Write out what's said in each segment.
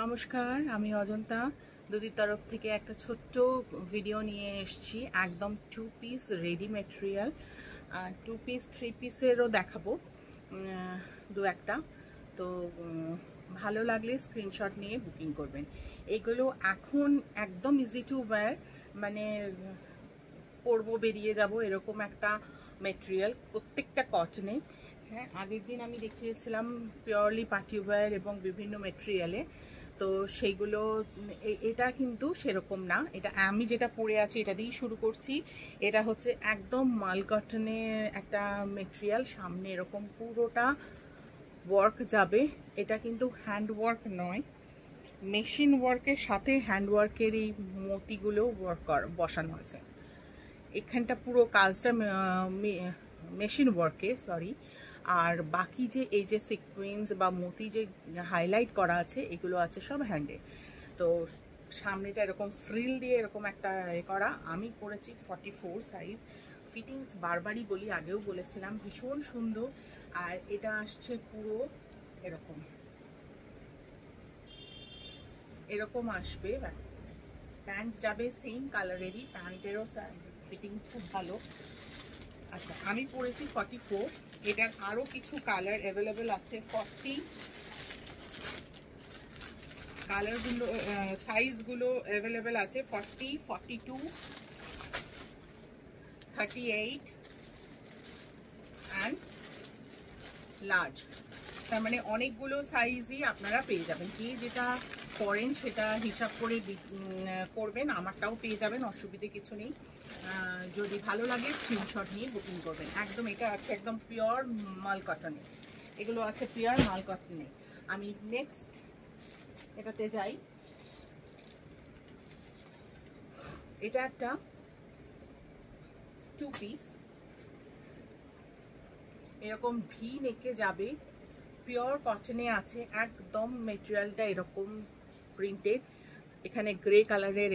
নমস্কার, আমি অজন্তা দুদির তরফ থেকে একটা ছোট্ট ভিডিও নিয়ে এসেছি। একদম 2 পিস রেডি ম্যাটেরিয়াল, 2 পিস 3 পিসেরও দেখাবো দু একটা। তো ভালো লাগলে স্ক্রিনশট নিয়ে বুকিং করবেন। এগুলো এখন একদম ইজি টু ওয়্যার, মানে পরবো বেরিয়ে যাব এরকম একটা ম্যাটেরিয়াল, প্রত্যেকটা কটনে। হ্যাঁ, আগের দিন আমি দেখিয়েছিলাম পিওরলি পার্টি ওয়্যার এবং বিভিন্ন ম্যাটেরিয়ালে, তো সেইগুলো এটা কিন্তু সেরকম না। এটা আমি যেটা পরে আছি এটা দিয়েই শুরু করছি। এটা হচ্ছে একদম মাল কটনের একটা ম্যাটেরিয়াল, সামনে এরকম পুরোটা ওয়ার্ক যাবে। এটা কিন্তু হ্যান্ড ওয়ার্ক নয়, মেশিন ওয়ার্কের সাথে হ্যান্ড ওয়ার্কের এই মতিগুলো বসানো আছে। এখানটা পুরো কাজটা মেশিন ওয়ার্কে, সরি। আর বাকি যে এই যে সিকোয়েন্স বা মতি যে হাইলাইট করা আছে এগুলো আছে সব হ্যান্ডে। তো সামনেটা এরকম ফ্রিল দিয়ে এরকম একটা করা। আমি পরেছি 44 সাইজ। ফিটিংস বারবারই বলি, আগেও বলেছিলাম, ভীষণ সুন্দর। আর এটা আসছে পুরো এরকম এরকম আসবে। প্যান্ট যাবে সেম কালারেরই, প্যান্টেরও ফিটিংস খুব ভালো। আচ্ছা, আমি পরেছি 44। এটার আরও কিছু কালার অ্যাভেলেবেল আছে। 40 কালারগুলো, সাইজগুলো অ্যাভেলেবেল আছে। 40, 42, 38 অ্যান্ড লার্জ। তার মানে অনেকগুলো সাইজই আপনারা পেয়ে যাবেন। যে যেটা করেন সেটা হিসাব করে করবেন। আমারটাও পেয়ে যাবেন, অসুবিধে কিছু নেই। যদি ভালো লাগে স্ক্রিনশট নিয়ে বুকিং করবেন। একদম এটা আছে একদম পিওর মাল কটনে, এগুলো আছে পিওর মাল কটনে। আমি নেক্সট এটাতে যাই। এটা একটা 2 পিস, এরকম ভি নেকে যাবে, পিওর কটনে আছে। একদম মেটেরিয়ালটা এরকম প্রিন্টেড। এখানে গ্রে কালারের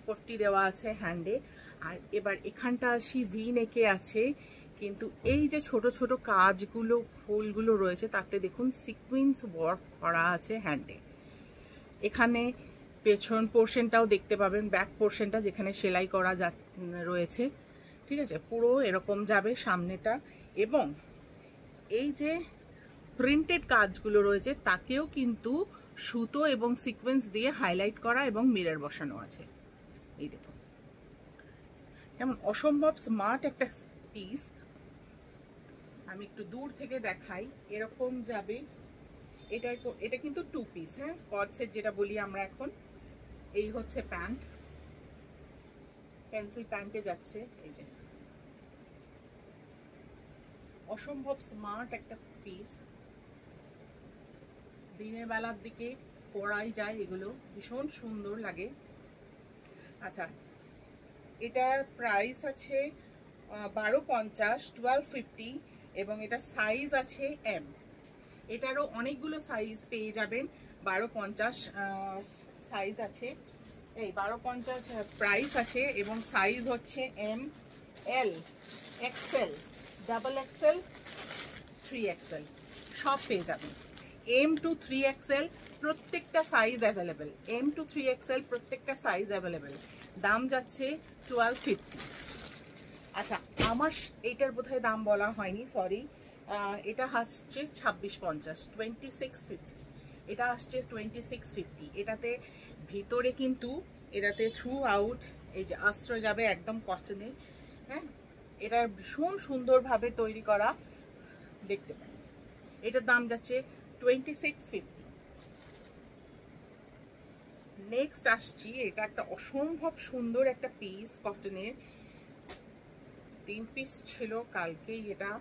পট্টি দেওয়া আছে হ্যান্ডে। আর এবার এখানটা আসি, ভি নেকে আছে, কিন্তু এই যে ছোট ছোট কাজগুলো ফুলগুলো রয়েছে তাতে দেখুন সিকোয়েন্স ওয়ার্ক করা আছে হ্যান্ডে। এখানে পেছন পোর্শনটাও দেখতে পাবেন, ব্যাক পোর্শনটা যেখানে সেলাই করা রয়েছে। ঠিক আছে, পুরো এরকম যাবে সামনেটা। এবং এই যে প্রিন্টেড কাজগুলো রয়েছে তাকেও কিন্তু সুতো এবং সিকোয়েন্স দিয়ে হাইলাইট করা এবং মিরর বসানো আছে। এই দেখুন কেমন অসম্ভব স্মার্ট একটা পিস। আমি একটু দূর থেকে দেখাই, এরকম যাবে। এটা কিন্তু 2 পিস, হ্যাঁ, স্কট সেট যেটা বলি আমরা এখন। এই হচ্ছে প্যান্ট, পেন্সিল প্যান্টে যাচ্ছে। এই যে অসম্ভব স্মার্ট একটা পিস, দিনের বেলার দিকে পরাই যায়, এগুলো ভীষণ সুন্দর লাগে। আচ্ছা, এটার প্রাইস আছে 1250, 1250 এবং এটা সাইজ আছে এম। এটারও অনেকগুলো সাইজ পেয়ে যাবেন। 1250 সাইজ আছে, এই 1250 প্রাইস আছে এবং সাইজ হচ্ছে এম, এল, এক্সেল, ডাবল এক্সেল, 3XL সব পেয়ে যাবেন। এম টু 3XL প্রত্যেকটা size available. M two 3XL প্রত্যেকটা সাইজ অ্যাভেলেবেল। দাম যাচ্ছে 1250। আচ্ছা, আমার এইটার বোধহয় দাম বলা হয়নি, সরি। এটা আসছে 2650, 2650। এটা আসছে 2650। এটাতে ভিতরে কিন্তু এটাতে থ্রু আউট এই যে অস্ত্র যাবে একদম কটনে। হ্যাঁ, এটার ভীষণ সুন্দরভাবে তৈরি করা, দেখতে পারেন। এটার দাম যাচ্ছে 2650। নেক্সট আসছি, এটা একটা অসম্ভব সুন্দর একটা পিস কটনের। 3 পিস ছিল, কালকেই এটা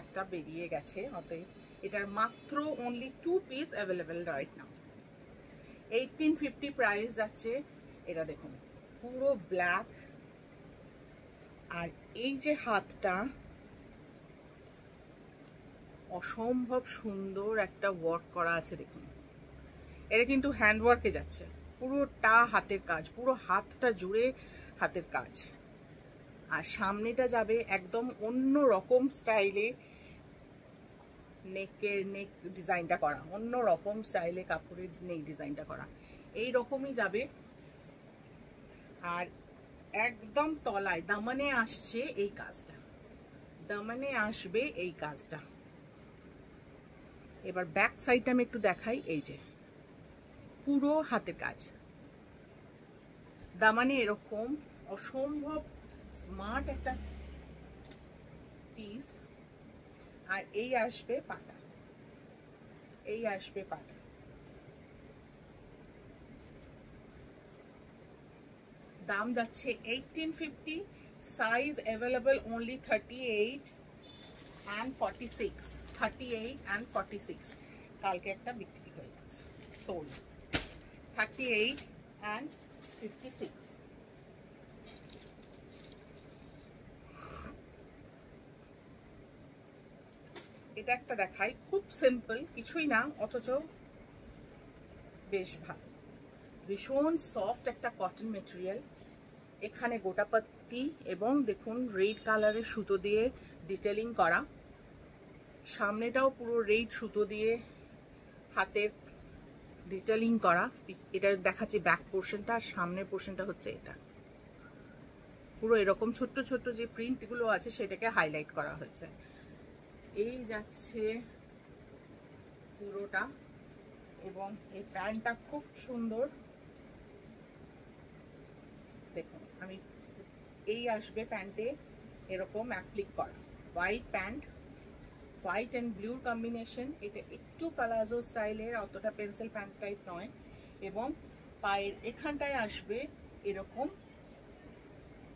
একটা বেরিয়ে গেছে, অতএব এটার মাত্র only 2 piece available right now. 1850 price যাচ্ছে। এটা দেখুন পুরো ব্ল্যাক, আর এই যে হাতটা অসম্ভব সুন্দর একটা ওয়ার্ক করা আছে দেখুন। এটা কিন্তু হ্যান্ড ওয়ার্কে যাচ্ছে, পুরোটা হাতের কাজ, পুরো হাতটা জুড়ে হাতের কাজ। আর সামনেটা যাবে একদম অন্য রকম স্টাইলে, নেক ডিজাইনটা করা, অন্য রকম স্টাইলে কাপড়ের নেক ডিজাইনটা করা, এই রকমই যাবে। আর একদম তলায় দামানে আসছে এই কাজটা, দামানে আসবে এই কাজটা। এবার ব্যাক সাইডটা আমি একটু দেখাই। এই যে পুরো হাতের কাজ, দামানে এরকম অসম্ভব স্মার্ট একটা পিস। আর এই আসবে পাটা, এই আসবে পাটা। দাম যাচ্ছে 1850, size available only 38 and 46, 38 and 46। কালকে একটা বিক্রি হয়ে গেছে, সোল্ড। 38 and 56। এটা একটা দেখাই, খুব সিম্পল, কিছুই না, অথচ বেশ ভালো, ভীষণ সফট একটা কটন মেটেরিয়াল। এখানে গোটাপাত্তি এবং দেখুন রেড কালারের সুতো দিয়ে ডিটেলিং করা, সামনেটাও পুরো রেড সুতো দিয়ে হাতের ডিটেলিং করা। এটা দেখাচ্ছি ব্যাক পোর্শনটা, আর সামনের পোর্শনটা হচ্ছে এটা। পুরো এরকম ছোট্ট ছোট্ট যে প্রিন্টগুলো আছে সেটাকে হাইলাইট করা হয়েছে। এই যাচ্ছে পুরোটা, এবং এই প্যান্টটা খুব সুন্দর। দেখুন আমি, এই আসবে প্যান্টে এরকম অ্যাপ্লিক করা, হোয়াইট প্যান্ট, হোয়াইট অ্যান্ড ব্লুর কম্বিনেশন। এটা একটু প্লাজো স্টাইলের, অতটা পেন্সিল প্যান্ট টাইপ নয়। এবং পায়ের এখানটায় আসবে এরকম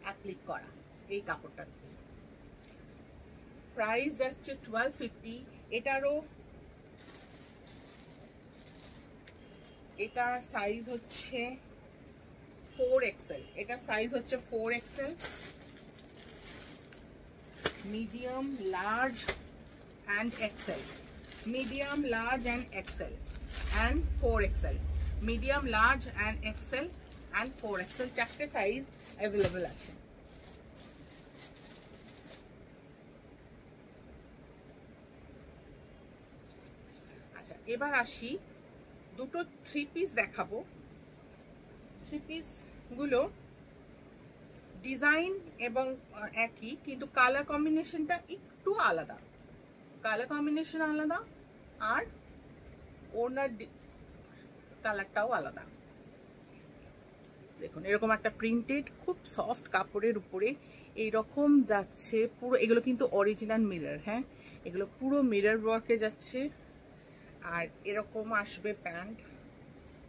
অ্যাপ্লিক করা এই কাপড়টা। প্রাইস যাচ্ছে 1250। এটারও, এটা সাইজ হচ্ছে 4XL, এটা সাইজ হচ্ছে 4XL, medium, large and XL, medium, large and XL and 4XL, medium, large and XL and 4XL, চারটে সাইজ অ্যাভেলেবল আছে। আচ্ছা, এবার আসি, দুটো 3 পিস দেখাবো। 3 পিস গুলো ডিজাইন এবং একই, কিন্তু কালার কম্বিনেশনটা একটু আলাদা, কালার কম্বিনেশন আলাদা, আর ওনার কালারটাও আলাদা। দেখুন এরকম একটা প্রিন্টেড খুব সফট কাপড়ের উপরে এইরকম যাচ্ছে পুরো। এগুলো কিন্তু অরিজিনাল মিরর, হ্যাঁ, এগুলো পুরো মিরর ওয়ার্কে যাচ্ছে। আর এরকম আসবে প্যান্ট,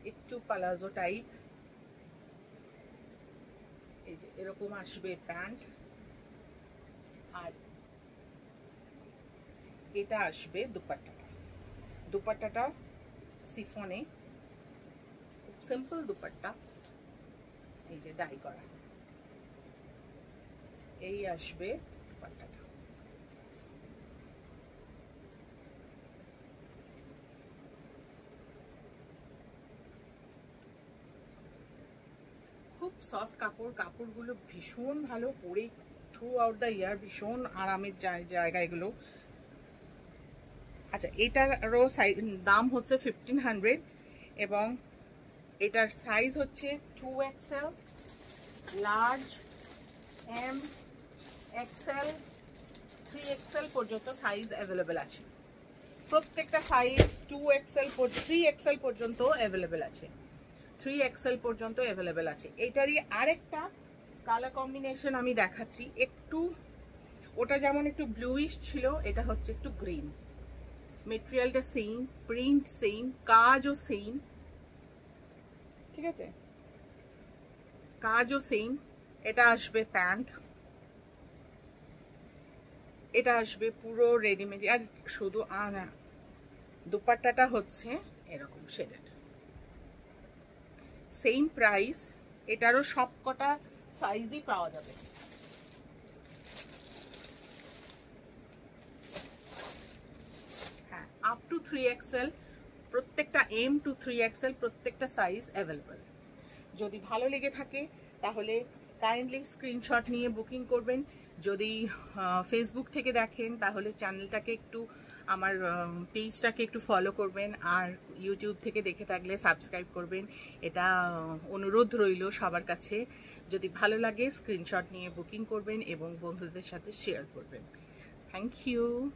একটু প্লাজো টাইপ। এই যে এরকম আসবে প্যান্ট, আর এটা আসবে দুপাট্টাটা। দুপাট্টাটা সিফনে, খুব সিম্পল দুপাট্টা, এই যে ডাই করা। এই আসবে দুপাট্টাটা। খুব সফট কাপড়, কাপড়গুলো ভীষণ ভালো, পরে থ্রু আউট দ্য ইয়ার ভীষণ আরামের জায়গা এগুলো। আচ্ছা, এটারও দাম হচ্ছে 1500, এবং এটার সাইজ হচ্ছে 2XL, large, M, XL, 3XL পর্যন্ত সাইজ অ্যাভেলেবেল আছে। প্রত্যেকটা সাইজ 2XL, 3XL পর্যন্ত অ্যাভেলেবেল আছে, 3XL পর্যন্ত অ্যাভেলেবেল আছে। এটারই আরেকটা কালার কম্বিনেশন আমি দেখাচ্ছি। একটু ওটা যেমন একটু ব্লুইশ ছিল, এটা হচ্ছে একটু গ্রিন। মেটেরিয়ালটা সেম, প্রিন্ট সেম, কাজও সেম, ঠিক আছে, কাজও সেম। এটা আসবে প্যান্ট, এটা আসবে পুরো রেডিমেড। আর শুধু দুপাট্টাটা হচ্ছে এরকম শেডেড, সেম প্রাইস। এটারও সবকটা সাইজই পাওয়া যাবে। হ্যাঁ, আপ টু 3XL, প্রত্যেকটা M to 3XL প্রত্যেকটা সাইজ অ্যাভেলেবল। যদি ভালো লেগে থাকে তাহলে কাইন্ডলি স্ক্রিনশট নিয়ে বুকিং করবেন। যদি ফেসবুক থেকে দেখেন তাহলে চ্যানেলটাকে একটু, আমার পেজটাকে একটু ফলো করবেন, আর ইউটিউব থেকে দেখে থাকলে সাবস্ক্রাইব করবেন। এটা অনুরোধ রইল সবার কাছে। যদি ভালো লাগে স্ক্রিনশট নিয়ে বুকিং করবেন এবং বন্ধুদের সাথে শেয়ার করবেন। Thank you.